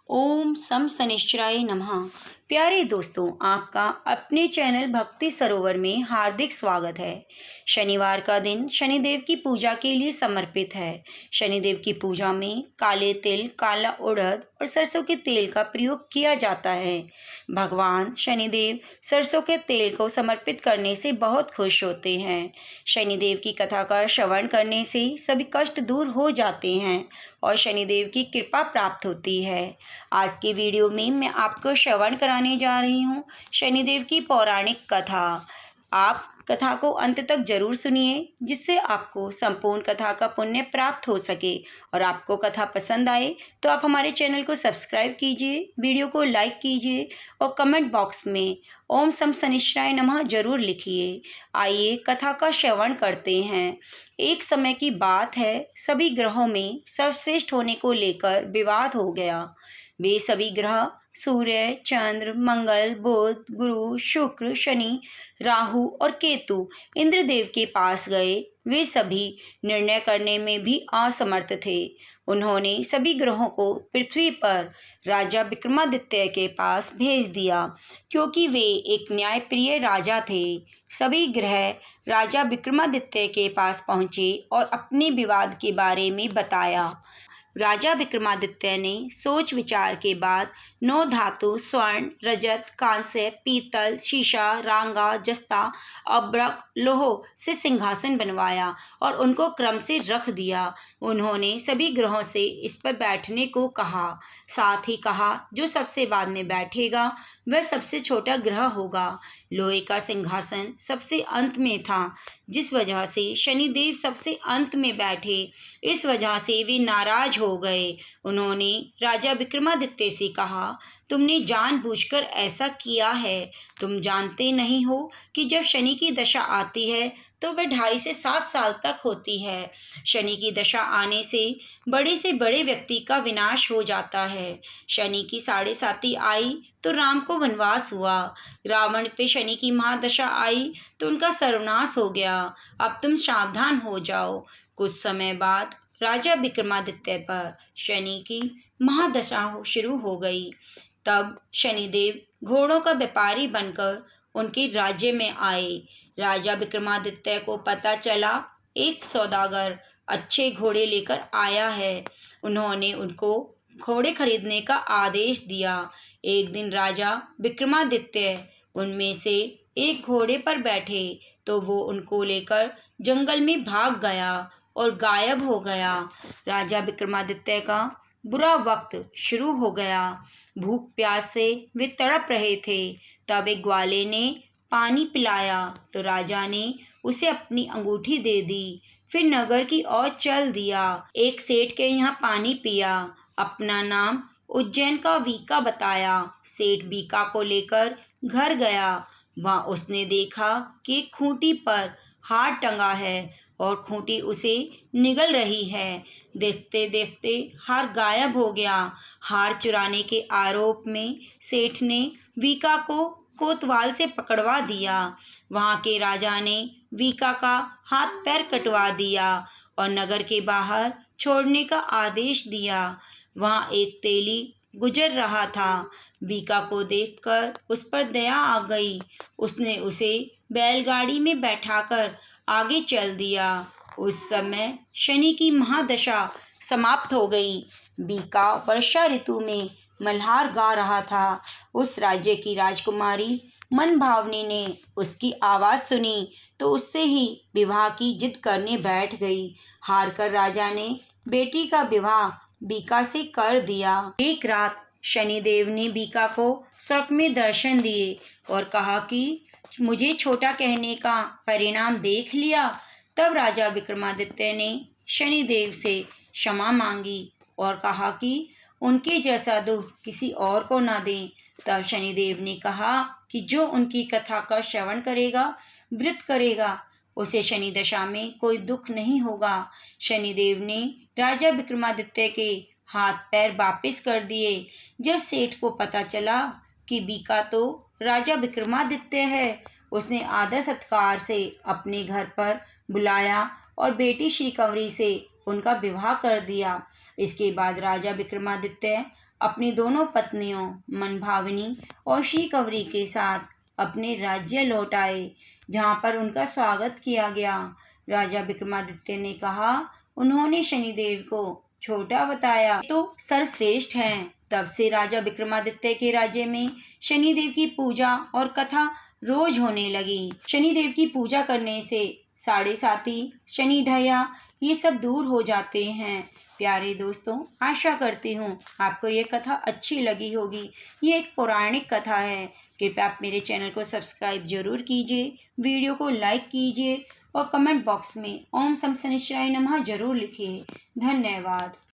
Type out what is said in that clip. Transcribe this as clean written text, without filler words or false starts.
ओम सम शनिश्चराय नमः। प्यारे दोस्तों, आपका अपने चैनल भक्ति सरोवर में हार्दिक स्वागत है। शनिवार का दिन शनिदेव की पूजा के लिए समर्पित है। शनिदेव की पूजा में काले तिल, काला उड़द और सरसों के तेल का प्रयोग किया जाता है। भगवान शनिदेव सरसों के तेल को समर्पित करने से बहुत खुश होते हैं। शनिदेव की कथा का श्रवण करने से सभी कष्ट दूर हो जाते हैं और शनिदेव की कृपा प्राप्त होती है। आज की वीडियो में मैं आपको श्रवण कराने जा रही हूँ शनिदेव की पौराणिक कथा। आप कथा को अंत तक जरूर सुनिए, जिससे आपको संपूर्ण कथा का पुण्य प्राप्त हो सके। और आपको कथा पसंद आए तो आप हमारे चैनल को सब्सक्राइब कीजिए, वीडियो को लाइक कीजिए और कमेंट बॉक्स में ओम सम शनिश्चराय नमः जरूर लिखिए। आइए कथा का श्रवण करते हैं। एक समय की बात है, सभी ग्रहों में सर्वश्रेष्ठ होने को लेकर विवाद हो गया। वे सभी ग्रह सूर्य, चंद्र, मंगल, बुध, गुरु, शुक्र, शनि, राहु और केतु इंद्रदेव के पास गए। वे सभी निर्णय करने में भी असमर्थ थे। उन्होंने सभी ग्रहों को पृथ्वी पर राजा विक्रमादित्य के पास भेज दिया, क्योंकि वे एक न्यायप्रिय राजा थे। सभी ग्रह राजा विक्रमादित्य के पास पहुँचे और अपने विवाद के बारे में बताया। राजा विक्रमादित्य ने सोच विचार के बाद 9 धातु स्वर्ण, रजत, कांस्य, पीतल, शीशा, रांगा, जस्ता, अब्रक, लोह से सिंहासन बनवाया और उनको क्रम से रख दिया। उन्होंने सभी ग्रहों से इस पर बैठने को कहा। साथ ही कहा, जो सबसे बाद में बैठेगा वह सबसे छोटा ग्रह होगा। लोहे का सिंहासन सबसे अंत में था, जिस वजह से शनिदेव सबसे अंत में बैठे। इस वजह से वे नाराज हो गए। उन्होंने राजा विक्रमादित्य से कहा, तुमने जानबूझकर ऐसा किया है। तुम जानते नहीं हो कि जब शनि की दशा आती है तो वह 2.5 से 7 साल तक होती है। शनि की दशा आने से बड़े व्यक्ति का विनाश हो जाता है। शनि की 7.5 आई तो राम को वनवास हुआ। रावण पे शनि की महादशा आई तो उनका सर्वनाश हो गया। अब तुम सावधान हो जाओ। कुछ समय बाद राजा विक्रमादित्य पर शनि की महादशा शुरू हो गई। तब शनिदेव घोड़ों का व्यापारी बनकर उनके राज्य में आए। राजा विक्रमादित्य को पता चला एक सौदागर अच्छे घोड़े लेकर आया है। उन्होंने उनको घोड़े खरीदने का आदेश दिया। एक दिन राजा विक्रमादित्य उनमें से एक घोड़े पर बैठे तो वो उनको लेकर जंगल में भाग गया और गायब हो गया। राजा विक्रमादित्य का बुरा वक्त शुरू हो गया। भूख प्यास से वे तड़प रहे थे। तब एक ग्वाले ने पानी पिलाया तो राजा ने उसे अपनी अंगूठी दे दी। फिर नगर की ओर चल दिया। एक सेठ के यहाँ पानी पिया। अपना नाम उज्जैन का वीका बताया। सेठ वीका को लेकर घर गया। वहाँ उसने देखा कि एक खूंटी पर हार टंगा है और खूंटी उसे निगल रही है। देखते देखते हार गायब हो गया। हार चुराने के आरोप में सेठ ने वीका को कोतवाल से पकड़वा दिया। वहाँ के राजा ने वीका का हाथ पैर कटवा दिया और नगर के बाहर छोड़ने का आदेश दिया। वहाँ एक तेली गुजर रहा था। वीका को देखकर उस पर दया आ गई। उसने उसे बैलगाड़ी में बैठाकर आगे चल दिया। उस समय शनि की महादशा समाप्त हो गई। वीका वर्षा ऋतु में मल्हार गा रहा था। उस राज्य की राजकुमारी मनभावनी ने उसकी आवाज़ सुनी तो उससे ही विवाह की जिद करने बैठ गई। हार कर राजा ने बेटी का विवाह वीका से कर दिया। एक रात शनिदेव ने वीका को स्वप्न में दर्शन दिए और कहा कि मुझे छोटा कहने का परिणाम देख लिया। तब राजा विक्रमादित्य ने शनिदेव से क्षमा मांगी और कहा कि उनके जैसा दुख किसी और को न दें। तब शनिदेव ने कहा कि जो उनकी कथा का श्रवण करेगा, व्रत करेगा, उसे शनि दशा में कोई दुख नहीं होगा। शनिदेव ने राजा विक्रमादित्य के हाथ पैर वापिस कर दिए। जब सेठ को पता चला कि वीका तो राजा विक्रमादित्य है, उसने आदर सत्कार से अपने घर पर बुलाया और बेटी श्री कंवरी से उनका विवाह कर दिया। इसके बाद राजा विक्रमादित्य अपनी दोनों पत्नियों मनभाविनी और श्रीकवरी के साथ अपने राज्य लौट आए, जहाँ पर उनका स्वागत किया गया। राजा विक्रमादित्य ने कहा, उन्होंने शनिदेव को छोटा बताया तो सर्वश्रेष्ठ हैं। तब से राजा विक्रमादित्य के राज्य में शनिदेव की पूजा और कथा रोज होने लगी। शनिदेव की पूजा करने से साढ़े साती, शनि ढैया ये सब दूर हो जाते हैं। प्यारे दोस्तों, आशा करती हूँ आपको ये कथा अच्छी लगी होगी। ये एक पौराणिक कथा है। कृपया आप मेरे चैनल को सब्सक्राइब जरूर कीजिए, वीडियो को लाइक कीजिए और कमेंट बॉक्स में ओम शम शनिश्चराय नमः जरूर लिखिए। धन्यवाद।